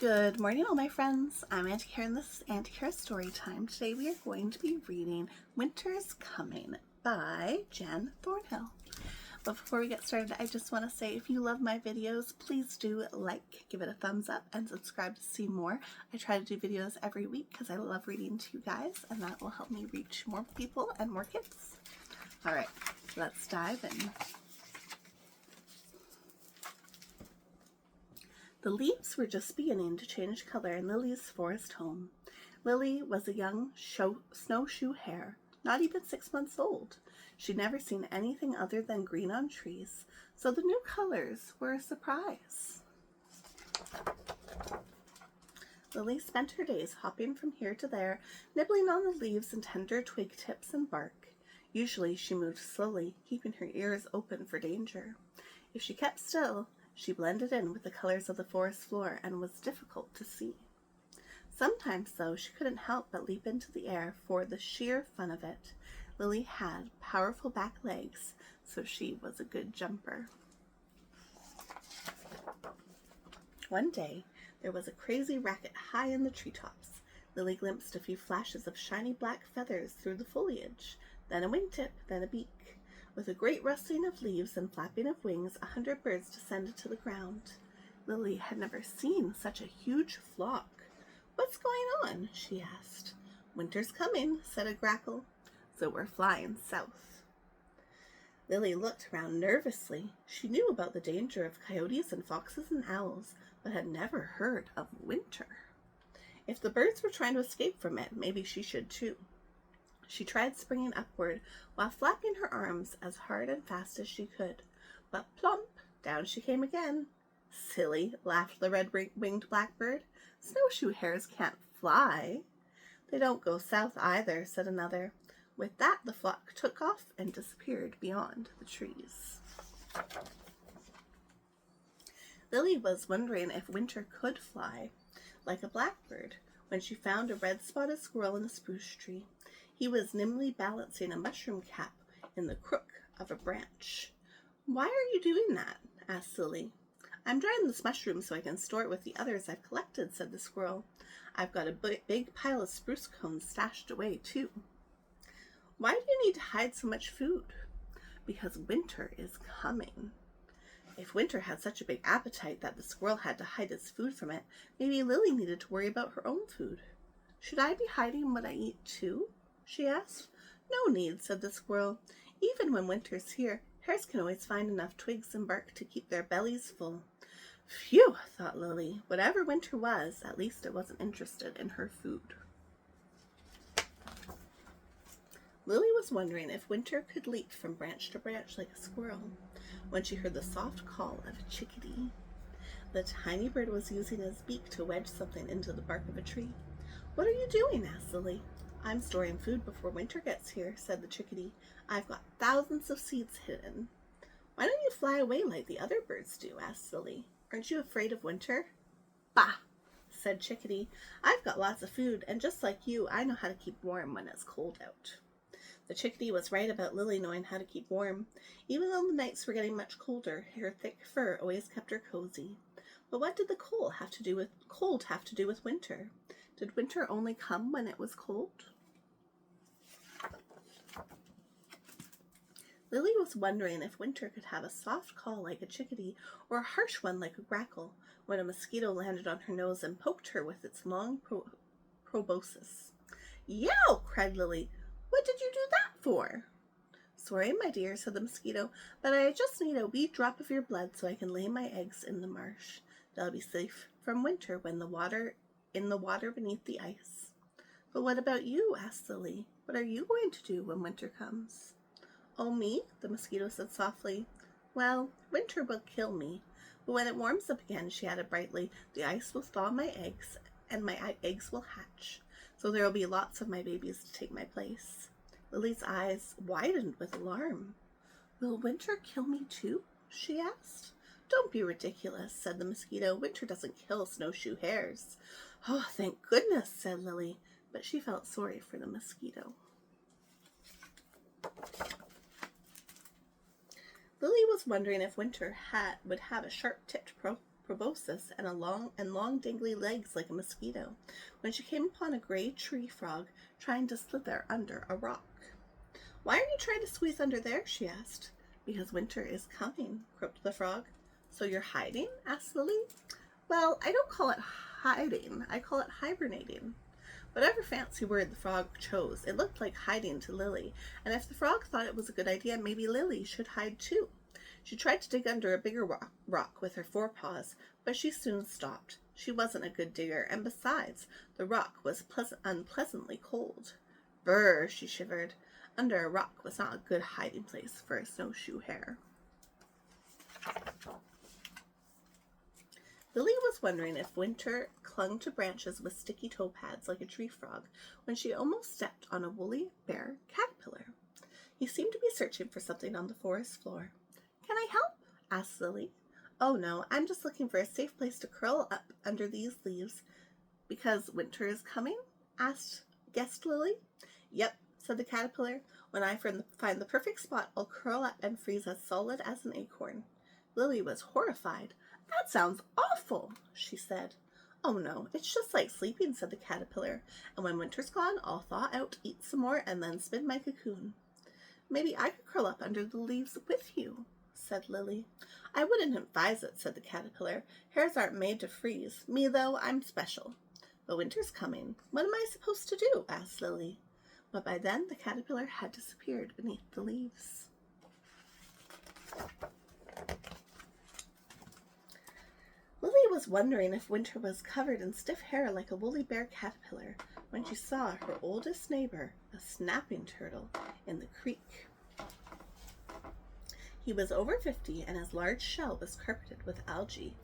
Good morning, all my friends. I'm Auntie Cara, and this is Auntie Cara's Storytime. Today we are going to be reading Winter's Coming by Jan Thornhill. But before we get started, I just want to say if you love my videos, please do give it a thumbs up, and subscribe to see more. I try to do videos every week because I love reading to you guys, and that will help me reach more people and more kids. All right, let's dive in. The leaves were just beginning to change color in Lily's forest home. Lily was a young snowshoe hare, not even 6 months old. She'd never seen anything other than green on trees, so the new colors were a surprise. Lily spent her days hopping from here to there, nibbling on the leaves and tender twig tips and bark. Usually she moved slowly, keeping her ears open for danger. If she kept still, she blended in with the colors of the forest floor and was difficult to see. Sometimes, though, she couldn't help but leap into the air for the sheer fun of it. Lily had powerful back legs, so she was a good jumper. One day, there was a crazy racket high in the treetops. Lily glimpsed a few flashes of shiny black feathers through the foliage, then a wingtip, then a beak. With a great rustling of leaves and flapping of wings, 100 birds descended to the ground. Lily had never seen such a huge flock. "What's going on?" she asked. "Winter's coming," said a grackle, "so we're flying south." Lily looked around nervously. She knew about the danger of coyotes and foxes and owls, but had never heard of winter. If the birds were trying to escape from it, maybe she should too. She tried springing upward while flapping her arms as hard and fast as she could, but plump, down she came again. "Silly," laughed the red-winged blackbird. "Snowshoe hares can't fly." "They don't go south either," said another. With that, the flock took off and disappeared beyond the trees. Lily was wondering if winter could fly like a blackbird when she found a red-spotted squirrel in a spruce tree. He was nimbly balancing a mushroom cap in the crook of a branch. "Why are you doing that?" asked Lily. "I'm drying this mushroom so I can store it with the others I've collected," said the squirrel. "I've got a big pile of spruce cones stashed away, too." "Why do you need to hide so much food?" "Because winter is coming." If winter had such a big appetite that the squirrel had to hide its food from it, maybe Lily needed to worry about her own food. "Should I be hiding what I eat, too?" she asked. "No need," said the squirrel. "Even when winter's here, hares can always find enough twigs and bark to keep their bellies full." Phew, thought Lily. Whatever winter was, at least it wasn't interested in her food. Lily was wondering if winter could leap from branch to branch like a squirrel when she heard the soft call of a chickadee. The tiny bird was using his beak to wedge something into the bark of a tree. "What are you doing?" asked Lily. "I'm storing food before winter gets here," said the chickadee. "I've got thousands of seeds hidden." "Why don't you fly away like the other birds do?" asked Lily. "Aren't you afraid of winter?" "Bah!" said Chickadee. "I've got lots of food, and just like you, I know how to keep warm when it's cold out." The chickadee was right about Lily knowing how to keep warm. Even though the nights were getting much colder, her thick fur always kept her cozy. But what did the cold have to do with winter? Did winter only come when it was cold? Lily was wondering if winter could have a soft call like a chickadee or a harsh one like a grackle when a mosquito landed on her nose and poked her with its long proboscis. "Yow!" cried Lily. "What did you do that for?" "Sorry, my dear," said the mosquito, "but I just need a wee drop of your blood so I can lay my eggs in the marsh. They'll be safe from winter when in the water beneath the ice." "But what about you?" asked Lily. "What are you going to do when winter comes?" "Oh, me?" the mosquito said softly. "Well, winter will kill me. But when it warms up again," she added brightly, "the ice will thaw my eggs, and my eggs will hatch. So there will be lots of my babies to take my place." Lily's eyes widened with alarm. "Will winter kill me too?" she asked. "Don't be ridiculous," said the mosquito. "Winter doesn't kill snowshoe hares." "Oh, thank goodness," said Lily, but she felt sorry for the mosquito. Lily was wondering if winter would have a sharp-tipped proboscis and long dangly legs like a mosquito, when she came upon a gray tree frog trying to slither under a rock. "Why are you trying to squeeze under there?" she asked. "Because winter is coming," croaked the frog. "So you're hiding?" asked Lily. "Well, I don't call it hiding. I call it hibernating." Whatever fancy word the frog chose, it looked like hiding to Lily, and if the frog thought it was a good idea, maybe Lily should hide too. She tried to dig under a bigger rock with her forepaws, but she soon stopped. She wasn't a good digger, and besides, the rock was unpleasantly cold. "Brr," she shivered. Under a rock was not a good hiding place for a snowshoe hare. Lily was wondering if winter clung to branches with sticky toe pads like a tree frog when she almost stepped on a woolly bear caterpillar. He seemed to be searching for something on the forest floor. "Can I help?" asked Lily. "Oh no, I'm just looking for a safe place to curl up under these leaves." "Because winter is coming?" guessed Lily. "Yep," said the caterpillar. "When I find the perfect spot, I'll curl up and freeze as solid as an acorn." Lily was horrified. "That sounds awful," she said. "Oh no, it's just like sleeping," said the caterpillar. "And when winter's gone, I'll thaw out, eat some more, and then spin my cocoon." "Maybe I could curl up under the leaves with you," said Lily. "I wouldn't advise it," said the caterpillar. "Hares aren't made to freeze. Me, though, I'm special." "But winter's coming. What am I supposed to do?" asked Lily. But by then the caterpillar had disappeared beneath the leaves. Lily was wondering if winter was covered in stiff hair like a woolly bear caterpillar when she saw her oldest neighbor, a snapping turtle, in the creek. He was over 50, and his large shell was carpeted with algae.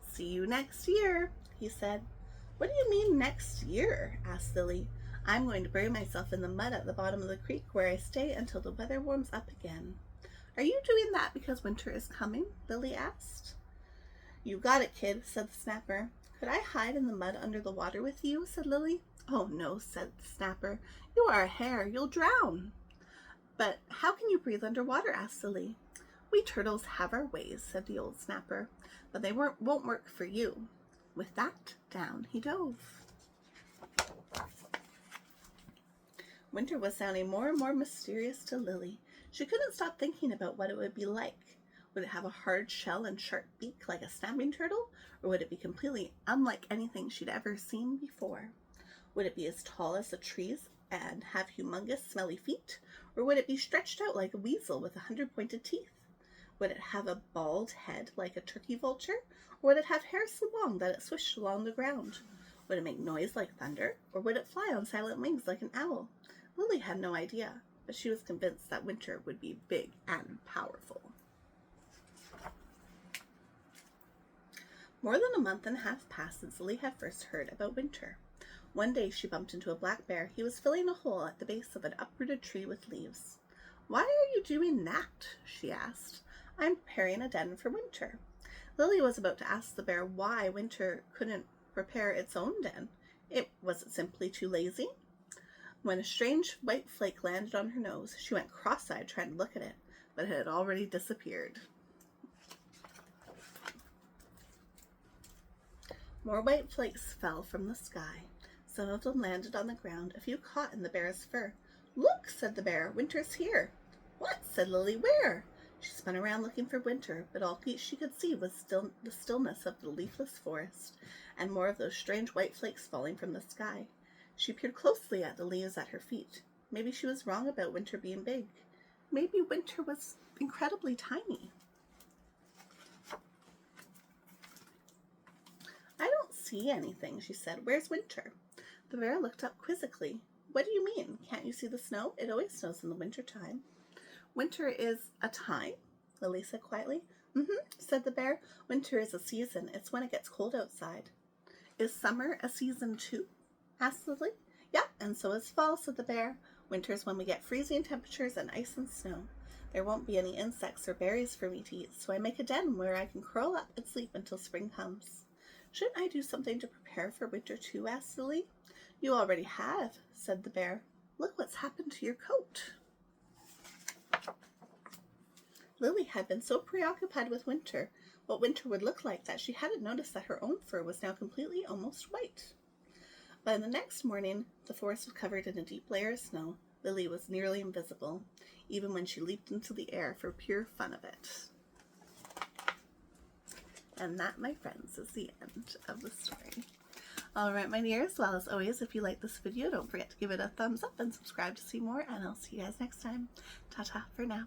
"See you next year," he said. "What do you mean next year?" asked Lily. "I'm going to bury myself in the mud at the bottom of the creek where I stay until the weather warms up again." "Are you doing that because winter is coming?" Lily asked. "You got it, kid," said the snapper. "Could I hide in the mud under the water with you?" said Lily. "Oh no," said the snapper. "You are a hare. You'll drown." "But how can you breathe underwater?" asked Lily. "We turtles have our ways," said the old snapper, "but they won't work for you." With that, down he dove. Winter was sounding more and more mysterious to Lily. She couldn't stop thinking about what it would be like. Would it have a hard shell and sharp beak like a snapping turtle, or would it be completely unlike anything she'd ever seen before? Would it be as tall as the trees and have humongous smelly feet, or would it be stretched out like a weasel with 100 pointed teeth? Would it have a bald head like a turkey vulture, or would it have hair so long that it swished along the ground? Would it make noise like thunder, or would it fly on silent wings like an owl? Lily had no idea, but she was convinced that winter would be big and powerful. More than a month and a half passed since Lily had first heard about winter. One day she bumped into a black bear. He was filling a hole at the base of an uprooted tree with leaves. "Why are you doing that?" she asked. "I'm preparing a den for winter." Lily was about to ask the bear why winter couldn't prepare its own den. Was it simply too lazy? When a strange white flake landed on her nose, she went cross-eyed trying to look at it, but it had already disappeared. More white flakes fell from the sky. Some of them landed on the ground, a few caught in the bear's fur. "Look," said the bear, "winter's here." "What?" said Lily. "Where?" She spun around looking for winter, but all she could see was the stillness of the leafless forest, and more of those strange white flakes falling from the sky. She peered closely at the leaves at her feet. Maybe she was wrong about winter being big. Maybe winter was incredibly tiny. "I don't see anything," she said. "Where's winter?" The bear looked up quizzically. "What do you mean? Can't you see the snow? It always snows in the winter time." "Winter is a time?" Lily said quietly. Said the bear. "Winter is a season. It's when it gets cold outside." "Is summer a season too?" asked Lily. "Yep, and so is fall," said the bear. "Winter's when we get freezing temperatures and ice and snow. There won't be any insects or berries for me to eat, so I make a den where I can curl up and sleep until spring comes." "Shouldn't I do something to prepare for winter too?" asked Lily. "You already have," said the bear. "Look what's happened to your coat." Lily had been so preoccupied with winter. what winter would look like that she hadn't noticed that her own fur was now completely almost white. By the next morning, the forest was covered in a deep layer of snow. Lily was nearly invisible, even when she leaped into the air for pure fun of it. And that, my friends, is the end of the story. Alright, my dears, well, as always, if you like this video, don't forget to give it a thumbs up and subscribe to see more, and I'll see you guys next time. Ta-ta for now.